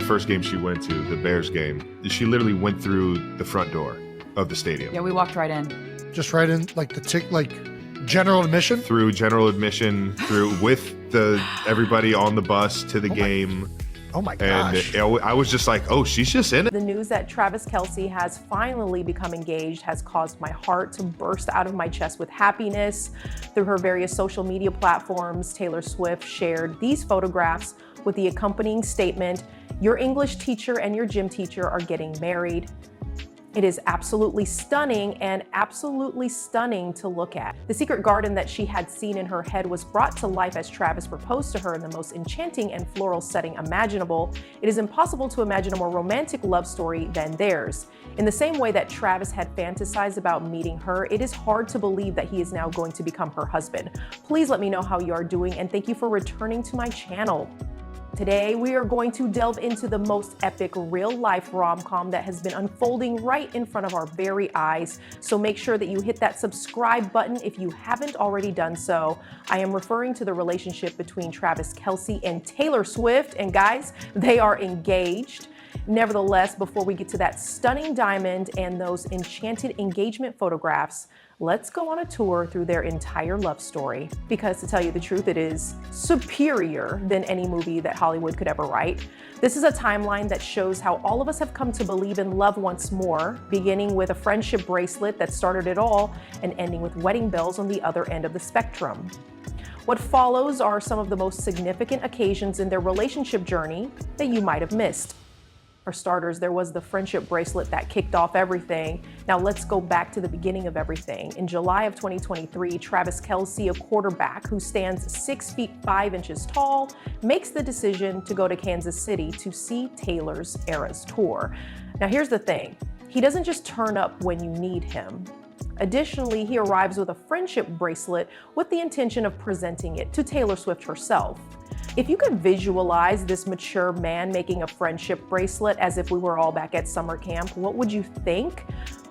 first game she went to, the Bears game, she literally went through the front door of the stadium. Yeah, we walked right in. Just right in, like general admission? Through general admission, with everybody on the bus to the game. Oh my gosh. And I was just like, oh, she's just in it. The news that Travis Kelce has finally become engaged has caused my heart to burst out of my chest with happiness. Through her various social media platforms, Taylor Swift shared these photographs with the accompanying statement, "Your English teacher and your gym teacher are getting married." It is absolutely stunning and absolutely stunning to look at. The secret garden that she had seen in her head was brought to life as Travis proposed to her in the most enchanting and floral setting imaginable. It is impossible to imagine a more romantic love story than theirs. In the same way that Travis had fantasized about meeting her, it is hard to believe that he is now going to become her husband. Please let me know how you are doing, and thank you for returning to my channel. Today, we are going to delve into the most epic real-life rom-com that has been unfolding right in front of our very eyes. So make sure that you hit that subscribe button if you haven't already done so. I am referring to the relationship between Travis Kelce and Taylor Swift. And guys, they are engaged. Nevertheless, before we get to that stunning diamond and those enchanted engagement photographs, let's go on a tour through their entire love story. Because to tell you the truth, it is superior than any movie that Hollywood could ever write. This is a timeline that shows how all of us have come to believe in love once more, beginning with a friendship bracelet that started it all and ending with wedding bells on the other end of the spectrum. What follows are some of the most significant occasions in their relationship journey that you might have missed. For starters, there was the friendship bracelet that kicked off everything. Now let's go back to the beginning of everything. In July of 2023, Travis Kelce, a quarterback who stands 6 feet 5 inches tall, makes the decision to go to Kansas City to see Taylor's Eras Tour. Now here's the thing, he doesn't just turn up when you need him. Additionally, he arrives with a friendship bracelet with the intention of presenting it to Taylor Swift herself. If you could visualize this mature man making a friendship bracelet as if we were all back at summer camp, what would you think?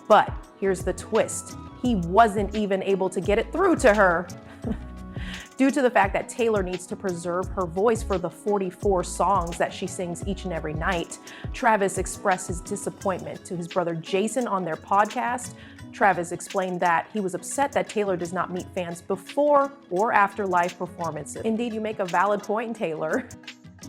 But here's the twist. He wasn't even able to get it through to her. Due to the fact that Taylor needs to preserve her voice for the 44 songs that she sings each and every night, Travis expressed his disappointment to his brother Jason on their podcast. Travis explained that he was upset that Taylor does not meet fans before or after live performances. Indeed, you make a valid point, Taylor.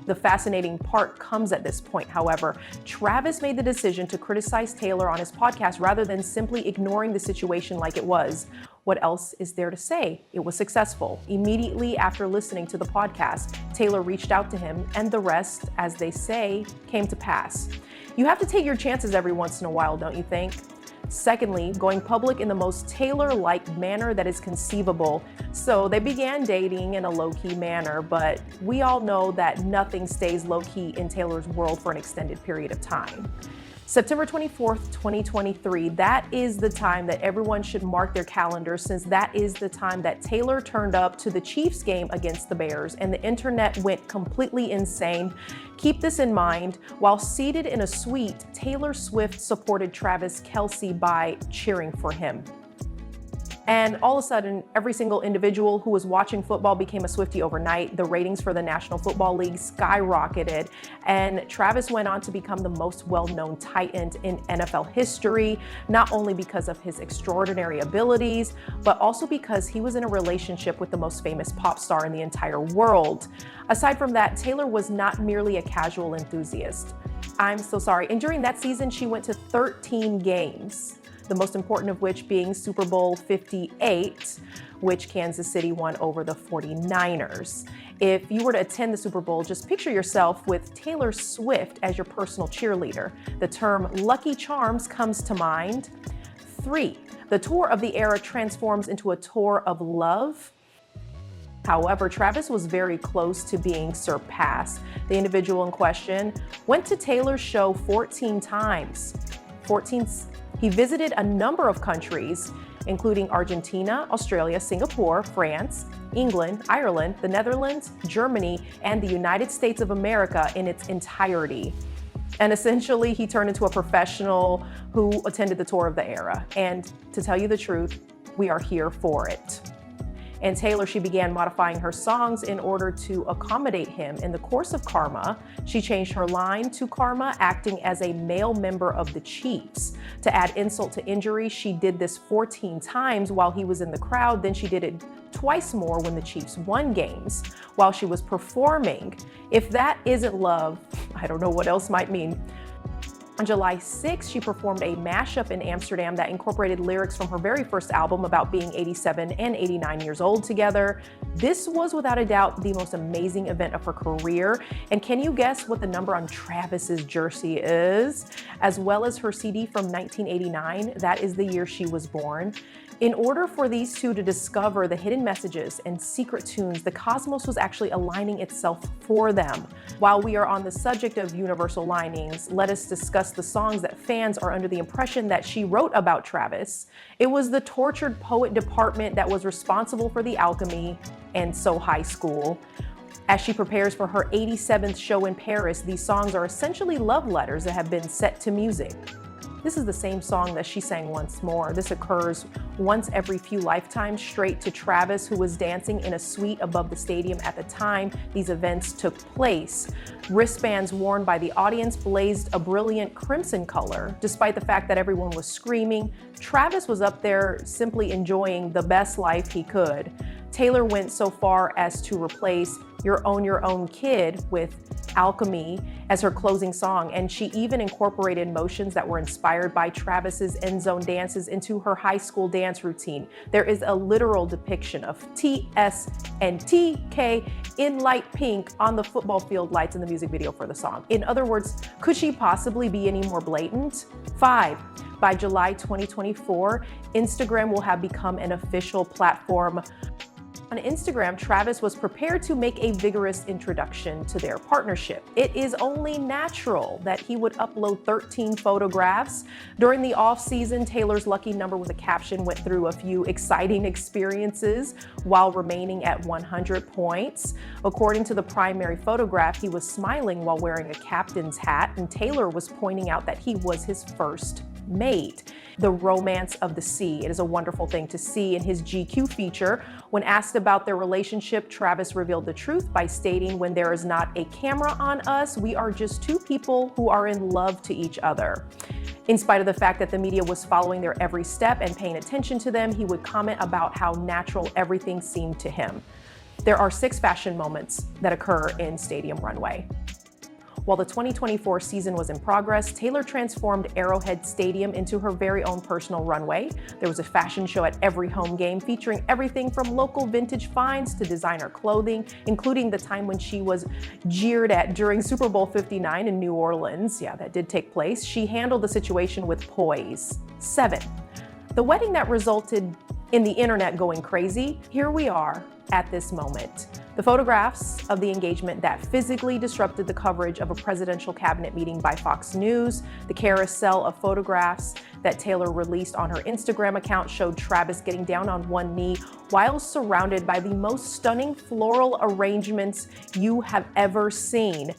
The fascinating part comes at this point, however. Travis made the decision to criticize Taylor on his podcast rather than simply ignoring the situation like it was. What else is there to say? It was successful. Immediately after listening to the podcast, Taylor reached out to him, and the rest, as they say, came to pass. You have to take your chances every once in a while, don't you think? Secondly, going public in the most Taylor-like manner that is conceivable. So they began dating in a low-key manner, but we all know that nothing stays low-key in Taylor's world for an extended period of time. September 24th, 2023, that is the time that everyone should mark their calendars, since that is the time that Taylor turned up to the Chiefs game against the Bears and the internet went completely insane. Keep this in mind. While seated in a suite, Taylor Swift supported Travis Kelce by cheering for him. And all of a sudden, every single individual who was watching football became a Swiftie overnight. The ratings for the National Football League skyrocketed, and Travis went on to become the most well-known tight end in NFL history, not only because of his extraordinary abilities, but also because he was in a relationship with the most famous pop star in the entire world. Aside from that, Taylor was not merely a casual enthusiast. I'm so sorry. And during that season, she went to 13 games. The most important of which being Super Bowl 58, which Kansas City won over the 49ers. If you were to attend the Super Bowl, just picture yourself with Taylor Swift as your personal cheerleader. The term Lucky Charms comes to mind. 3, the tour of the era transforms into a tour of love. However, Travis was very close to being surpassed. The individual in question went to Taylor's show 14 times. He visited a number of countries, including Argentina, Australia, Singapore, France, England, Ireland, the Netherlands, Germany, and the United States of America in its entirety. And essentially, he turned into a professional who attended the tour of the era. And to tell you the truth, we are here for it. And Taylor, she began modifying her songs in order to accommodate him. In the course of Karma, she changed her line to Karma, acting as a male member of the Chiefs. To add insult to injury, she did this 14 times while he was in the crowd. Then she did it twice more when the Chiefs won games while she was performing. If that isn't love, I don't know what else might mean. On July 6th, she performed a mashup in Amsterdam that incorporated lyrics from her very first album about being 87 and 89 years old together. This was without a doubt the most amazing event of her career. And can you guess what the number on Travis's jersey is? As well as her CD from 1989, that is the year she was born. In order for these two to discover the hidden messages and secret tunes, the cosmos was actually aligning itself for them. While we are on the subject of universal linings, let us discuss the songs that fans are under the impression that she wrote about Travis. It was the tortured poet department that was responsible for The Alchemy and So High School. As she prepares for her 87th show in Paris, these songs are essentially love letters that have been set to music. This is the same song that she sang Once More. This occurs once every few lifetimes, straight to Travis, who was dancing in a suite above the stadium at the time these events took place. Wristbands worn by the audience blazed a brilliant crimson color. Despite the fact that everyone was screaming, Travis was up there simply enjoying the best life he could. Taylor went so far as to replace Your Own Kid with Alchemy as her closing song, and she even incorporated motions that were inspired by Travis's end zone dances into her high school dance routine. There is a literal depiction of TS and TK in light pink on the football field lights in the music video for the song. In other words, could she possibly be any more blatant? 5. By July 2024, Instagram will have become an official platform. On Instagram, Travis was prepared to make a vigorous introduction to their partnership. It is only natural that he would upload 13 photographs. During the off-season, Taylor's lucky number with a caption went through a few exciting experiences while remaining at 100 points. According to the primary photograph, he was smiling while wearing a captain's hat, and Taylor was pointing out that he was his first mate. The romance of the sea. It is a wonderful thing to see. In his GQ feature, when asked about their relationship, Travis revealed the truth by stating, "When there is not a camera on us, we are just two people who are in love to each other." In spite of the fact that the media was following their every step and paying attention to them, he would comment about how natural everything seemed to him. There are 6 fashion moments that occur in Stadium Runway. While the 2024 season was in progress, Taylor transformed Arrowhead Stadium into her very own personal runway. There was a fashion show at every home game featuring everything from local vintage finds to designer clothing, including the time when she was jeered at during Super Bowl 59 in New Orleans. Yeah, that did take place. She handled the situation with poise. 7. The wedding that resulted in the internet going crazy. Here we are at this moment. The photographs of the engagement that physically disrupted the coverage of a presidential cabinet meeting by Fox News. The carousel of photographs that Taylor released on her Instagram account showed Travis getting down on one knee while surrounded by the most stunning floral arrangements you have ever seen.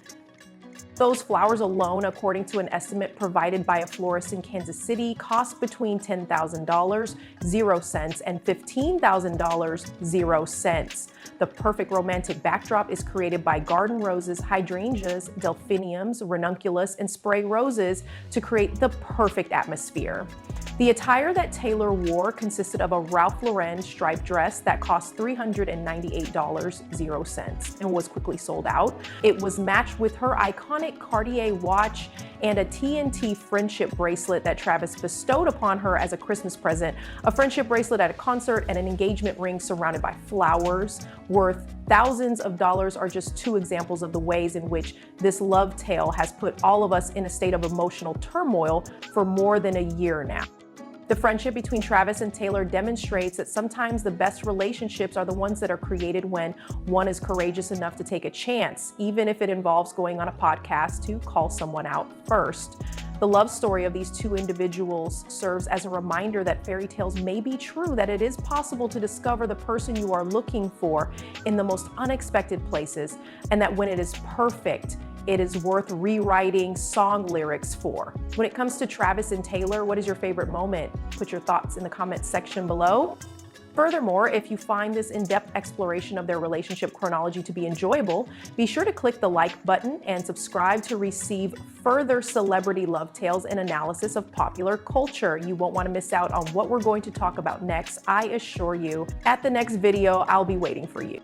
Those flowers alone, according to an estimate provided by a florist in Kansas City, cost between $10,000, 0 cents, and $15,000, 0 cents. The perfect romantic backdrop is created by garden roses, hydrangeas, delphiniums, ranunculus, and spray roses to create the perfect atmosphere. The attire that Taylor wore consisted of a Ralph Lauren striped dress that cost $398, 0 cents, and was quickly sold out. It was matched with her iconic Cartier watch and a TNT friendship bracelet that Travis bestowed upon her as a Christmas present. A friendship bracelet at a concert and an engagement ring surrounded by flowers worth thousands of dollars are just 2 examples of the ways in which this love tale has put all of us in a state of emotional turmoil for more than a year now. The friendship between Travis and Taylor demonstrates that sometimes the best relationships are the ones that are created when one is courageous enough to take a chance, even if it involves going on a podcast to call someone out first. The love story of these 2 individuals serves as a reminder that fairy tales may be true, that it is possible to discover the person you are looking for in the most unexpected places, and that when it is perfect, it is worth rewriting song lyrics for. When it comes to Travis and Taylor, what is your favorite moment? Put your thoughts in the comments section below. Furthermore, if you find this in-depth exploration of their relationship chronology to be enjoyable, be sure to click the like button and subscribe to receive further celebrity love tales and analysis of popular culture. You won't want to miss out on what we're going to talk about next, I assure you. At the next video, I'll be waiting for you.